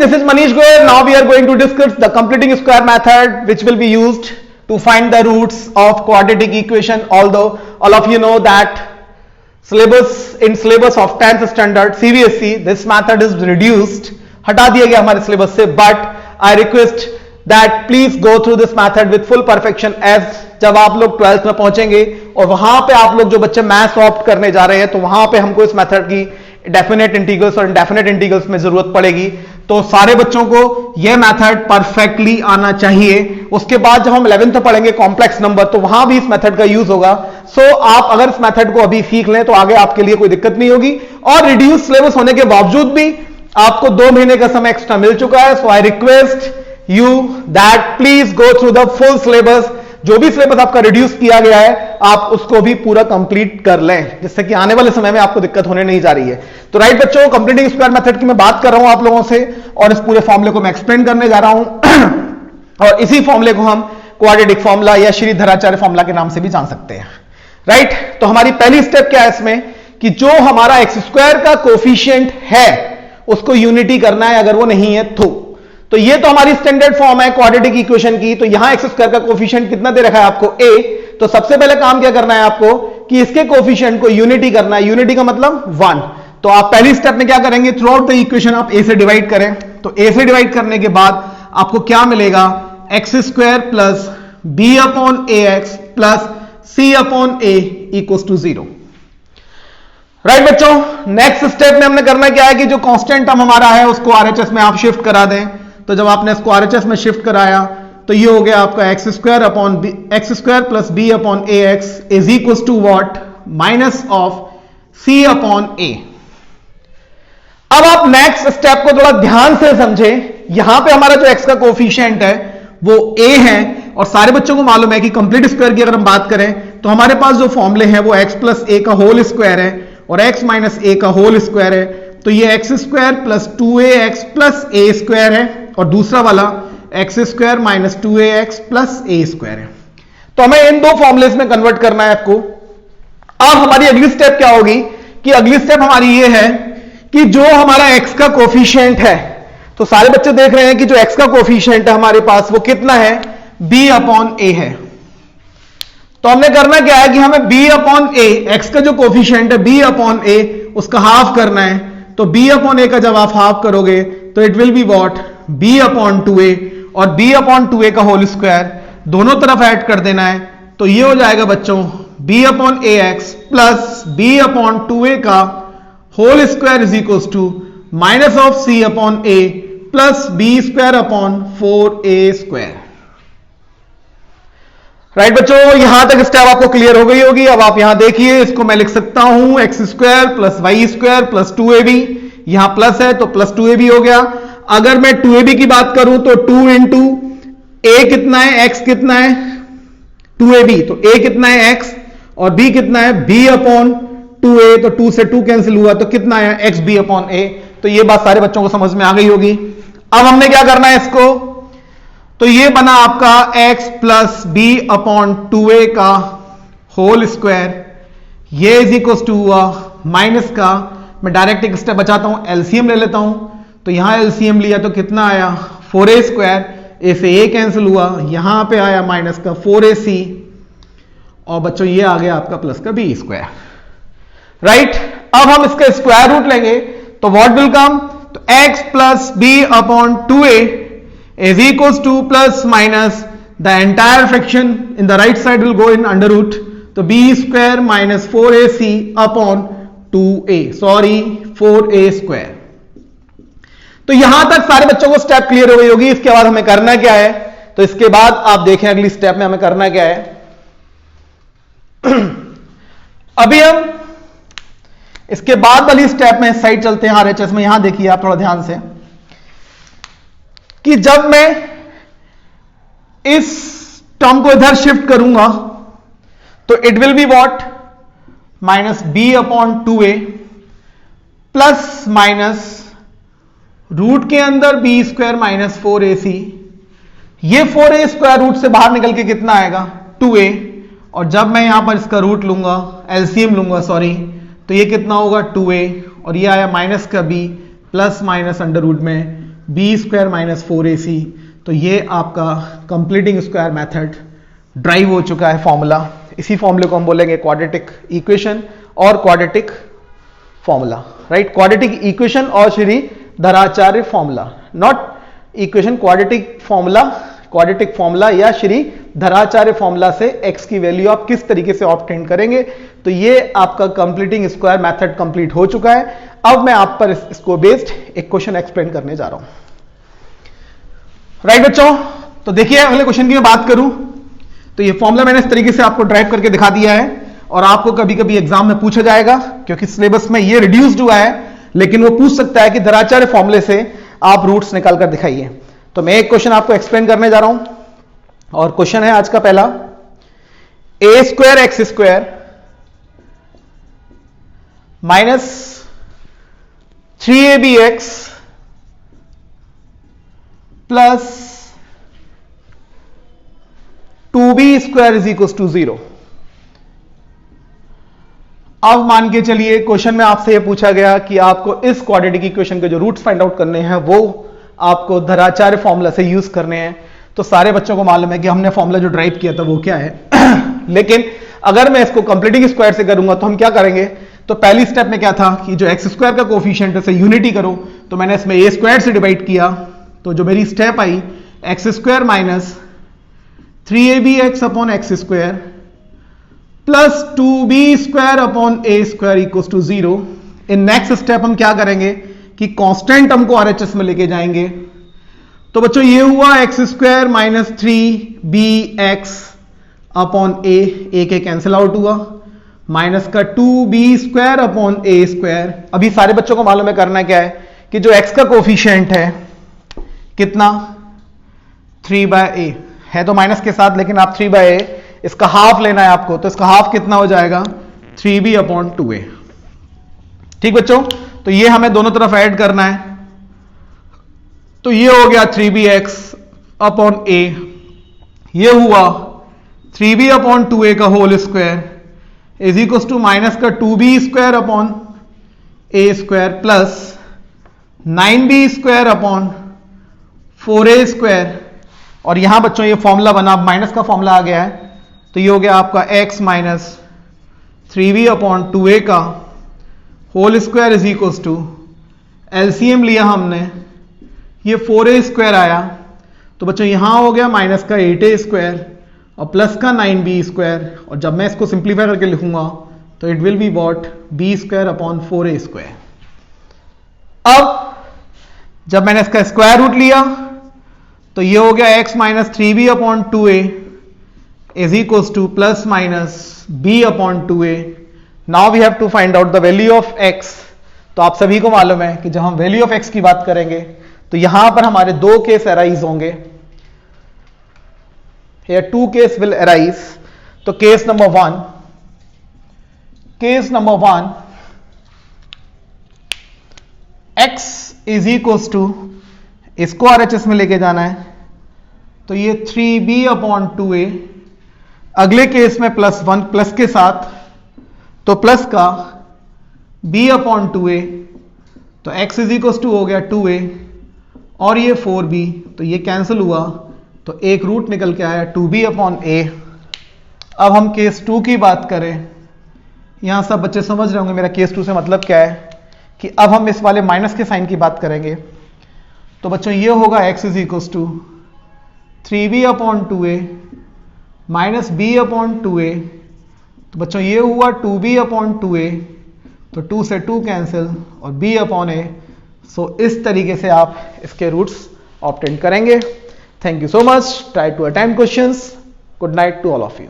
this is Manish Goyal. Now we are going to discuss the completing square method, which will be used to find the roots of quadratic equation. Although all of you know that syllabus of 10th standard CBSE, this method is reduced, हटा दिया गया हमारे syllabus से. But I request that please go through this method with full perfection, as जब आप लोग 12th में पहुंचेंगे और वहां पे आप लोग जो बच्चे मैथ्स ऑप्ट करने जा रहे हैं, तो वहां पे हमको इस मेथड की डेफिनेट इंटीग्रल्स और इंडेफिनेट इंटीग्रल्स में जरूरत पड़ेगी. तो सारे बच्चों को यह मेथड परफेक्टली आना चाहिए. उसके बाद जब हम 11th में पढ़ेंगे कॉम्प्लेक्स नंबर, तो वहां भी इस मेथड का यूज होगा. सो आप अगर इस मेथड को अभी सीख लें तो आगे आपके लिए कोई दिक्कत नहीं होगी. और रिड्यूस सिलेबस होने के बावजूद भी आपको 2 महीने का समय एक्स्ट्रा मिल चुका है. So I request you that please go through the full syllabus. जो भी सिलेबस आपका रिड्यूस किया गया है, आप उसको भी पूरा कंप्लीट कर लें, जिससे कि आने वाले समय में आपको दिक्कत होने नहीं जा रही है. तो राइट बच्चों, कंप्लीटिंग स्क्वायर मेथड की मैं बात कर रहा हूं आप लोगों से, और इस पूरे फॉर्मूले को मैं एक्सप्लेन करने जा रहा हूं. और इसी फॉर्मूले को हम क्वाड्रेटिक फॉर्मूला या श्रीधराचार्य फॉर्मूला के नाम से भी जान सकते हैं. राइट, तो हमारी पहली स्टेप क्या है इसमें, कि जो हमारा एक्स स्क्वायर का कोफिशिएंट है उसको यूनिटी करना है, अगर वो नहीं है तो ये तो हमारी स्टैंडर्ड फॉर्म है क्वाड्रेटिक इक्वेशन की. तो यहां एक्स स्क्वायर का कोफिशिएंट कितना दे रखा है आपको, a. तो सबसे पहले काम क्या करना है आपको, कि इसके कोफिशिएंट को यूनिटी करना है. यूनिटी का मतलब 1. तो आप पहली स्टेप में क्या करेंगे, थ्रू आउट द इक्वेशन आप a से डिवाइड करें. तो a से डिवाइड करने के बाद आपको क्या मिलेगा, x square plus b upon a x plus c upon a equals to 0. Right बच्चों, नेक्स्ट स्टेप में हमने करना क्या है, कि जो कांस्टेंट टर्म हमारा है उसको आरएचएस में आप शिफ्ट करा दें. तो जब आपने इसको आरएचएस में शिफ्ट कराया तो ये हो गया आपका x square plus b upon a x is equal to what, minus of c upon a. अब आप नेक्स्ट स्टेप को थोड़ा ध्यान से समझें. यहां पे हमारा जो एक्स का कोफिशिएंट है वो a है, और सारे बच्चों को मालूम है कि कंप्लीट स्क्वायर की अगर हम बात करें तो हमारे पास जो फॉर्मूले हैं वो x प्लस ए का होल स्क्वायर है और x माइनस ए का होल स्क्वायर है. तो ये x square plus 2ax plus a square है, और दूसरा वाला x square minus 2ax plus a square है. तो हमें इन दो फॉर्मुलेस में कन्वर्ट करना है आपको. अब हमारी अगली स्टेप क्या होगी, कि अगली स्टेप हमारी ये है कि जो हमारा x का कोफिशिएंट है, तो सारे बच्चे देख रहे हैं कि जो x का कोफिशिएंट है हमारे पास वो कितना है, b अपॉन ए है. तो हमने करना क्या है कि हमें b अपॉन ए, एक्स का जो कोफिशिएंट है b अपॉन ए, उसका हाफ करना है. तो b अपॉन ए का जब आप हाफ करोगे तो it will be what, b upon 2a, और b अपॉन 2a का होल स्क्वायर दोनों तरफ ऐड कर देना है. तो ये हो जाएगा बच्चों b upon a x plus b upon 2a का whole square is equal to minus of c upon a plus b square upon 4a square. Right बच्चों, यहां तक स्टेप आपको क्लियर हो गई होगी. अब आप यहां देखिए, इसको मैं लिख सकता हूं x square plus y square plus 2ab. यहां प्लस है तो प्लस 2ab हो गया. अगर मैं 2ab की बात करूं तो 2 इंटू ए कितना है, x कितना है 2ab, तो a कितना है x और b कितना है b अपॉन 2a. तो 2 से 2 कैंसिल हुआ तो कितना है x b अपॉन a. तो ये बात सारे बच्चों को समझ में आ गई होगी. अब हमने क्या करना है इसको, तो ये बना आपका x plus b upon 2a का होल स्क्वायर, ये इज इक्वल टू हुआ माइनस का, मैं डायरेक्ट एक स्टेप बचाता हूं, एलसीएम ले लेता हूं. तो यहां एलसीएम लिया तो कितना आया 4a स्क्वायर, ए से a कैंसिल हुआ, यहां पे आया माइनस का 4ac, और बच्चों ये आ गया आपका प्लस का b स्क्वायर. राइट, अब हम इसका स्क्वायर रूट लेंगे तो व्हाट विल कम, तो x plus b upon 2a is equals to plus minus the entire fraction in the right side will go in under root, तो b square minus 4ac upon 2a, sorry 4a square. तो यहां तक सारे बच्चों को step clear हो गई होगी. इसके बाद हमें करना क्या है, तो इसके बाद आप देखें अगली स्टेप में हमें करना क्या है. अभी हम इसके बाद वाली स्टेप में साइड चलते हैं आरएचएस में. यहां देखिए आप थोड़ा ध्यान से, कि जब मैं इस टर्म को इधर शिफ्ट करूंगा तो it will be what, minus b upon 2a plus minus root के अंदर b स्क्वायर माइनस 4ac. ये 4a स्क्वायर रूट से बाहर निकल के कितना आएगा 2a, और जब मैं यहां पर इसका रूट लूंगा, एलसीएम लूंगा सॉरी, तो ये कितना होगा 2a, और ये आया माइनस का b plus minus under root में बी स्क्वायर माइनस 4ac, तो ये आपका कंप्लीटिंग स्क्वायर मेथड ड्राइव हो चुका है फॉर्मूला। इसी फॉर्मूले को हम बोलेंगे क्वाड्रेटिक इक्वेशन और quadratic formula, right. Quadratic equation और Shridharacharya formula, not equation, quadratic formula या श्री धराचार्य फॉर्मूला से x की वैल्यू आप किस तरीके से ऑब्टेन करेंगे। तो ये आपका कंप्लीटिंग स्क्वायर मेथड कंप्लीट हो चुका है। अब मैं आप पर इसको बेस्ड एक क्वेश्चन एक्सप्लेन करने जा रहा हूं, राइट बच्चों। तो देखिए अगले क्वेश्चन की मैं बात करूं तो ये फॉर्मूला मैंने इस तरीके से आपको ड्राइव करके दिखा दिया है और आपको कभी कभी एग्जाम में पूछा जाएगा, क्योंकि सिलेबस में ये रिड्यूस्ड हुआ है, लेकिन वो पूछ सकता है कि धराचार्य फॉर्मूले से आप रूट्स निकाल कर दिखाइए। तो मैं एक क्वेश्चन आपको एक्सप्लेन करने जा रहा हूं और क्वेश्चन है आज का पहला, a square x square minus 3abx plus 2b square is equal to 0। अब मान के चलिए क्वेश्चन में आपसे यह पूछा गया कि आपको इस क्वाड्रेटिक इक्वेशन के जो रूट्स फाइंड आउट करने हैं वो आपको धराचार्य फॉर्मूला से यूज करने हैं। तो सारे बच्चों को मालूम है कि हमने फॉर्मूला जो ड्राइव किया था वो क्या है लेकिन अगर मैं इसको कंप्लीटिंग स्क्वायर से करूंगा तो हम क्या करेंगे, तो पहली स्टेप में क्या था कि जो एक्स स्क्वायर का कोफिशिएंट है यूनिटी करो, तो मैंने इसमें ए स्क्वायर से डिवाइड किया, तो जो मेरी स्टेप आई x square minus 3abx upon x square plus 2b square upon a square equal to 0। In next step हम क्या करेंगे कि कांस्टेंट टर्म को आरएचएस में लेके जाएंगे। तो बच्चों ये हुआ x square minus 3bx upon a के कैंसिल आउट हुआ, माइनस का 2b square upon a square. अभी सारे बच्चों को मालूम है करना क्या है कि जो x का कोफिशिएंट है कितना 3/a है, तो माइनस के साथ, लेकिन आप 3/a इसका हाफ लेना है आपको, तो इसका हाफ कितना हो जाएगा 3b अपॉन 2a। ठीक बच्चों, तो ये हमें दोनों तरफ ऐड करना है, तो ये हो गया 3bx अपॉन a, ये हुआ 3b अपॉन 2a का whole square is equal to minus का 2b square upon a square plus 9b square upon 4a square. और यहां बच्चों ये फॉर्मूला बना, माइनस का फॉर्मूला आ गया है, तो ये हो गया आपका x minus 3b upon 2a का whole square is equal to LCM लिया हमने, ये 4a स्क्वायर आया, तो बच्चों यहां हो गया माइनस का 8a स्क्वायर और प्लस का 9b स्क्वायर, और जब मैं इसको सिंप्लीफाई करके लिखूंगा तो it will be what b square upon 4a square. अब जब मैंने इसका स्क्वायर रूट लिया तो ये हो गया x minus 3b upon 2a is equal to plus minus b upon 2a। Now we have to find out the value of x। तो आप सभी को मालूम है कि जब हम वैल्यू ऑफ x की बात करेंगे तो यहां पर हमारे दो केस अराइज होंगे, here two case will arise। तो case number one x is equal to, इसको आरएचएस में लेके जाना है, तो ये 3b अपॉन 2a। अगले केस में प्लस 1 प्लस के साथ, तो प्लस का b अपॉन 2a, तो x इज इक्वल टू हो गया 2a और ये 4b, तो ये कैंसिल हुआ, तो एक रूट निकल के आया 2b अपॉन a। अब हम केस 2 की बात करें, यहां सब बच्चे समझ रहे होंगे मेरा केस 2 से मतलब क्या है, कि अब हम इस वाले माइनस के साइन की बात करेंगे। तो बच्चों ये होगा x is equal to 3b upon 2a minus b upon 2a। तो बच्चों ये हुआ 2b अपॉन 2a, तो 2 से 2 कैंसिल और b अपॉन a। सो इस तरीके से आप इसके रूट्स ऑब्टेन करेंगे। Thank you so much, try to attempt questions. Good night to all of you.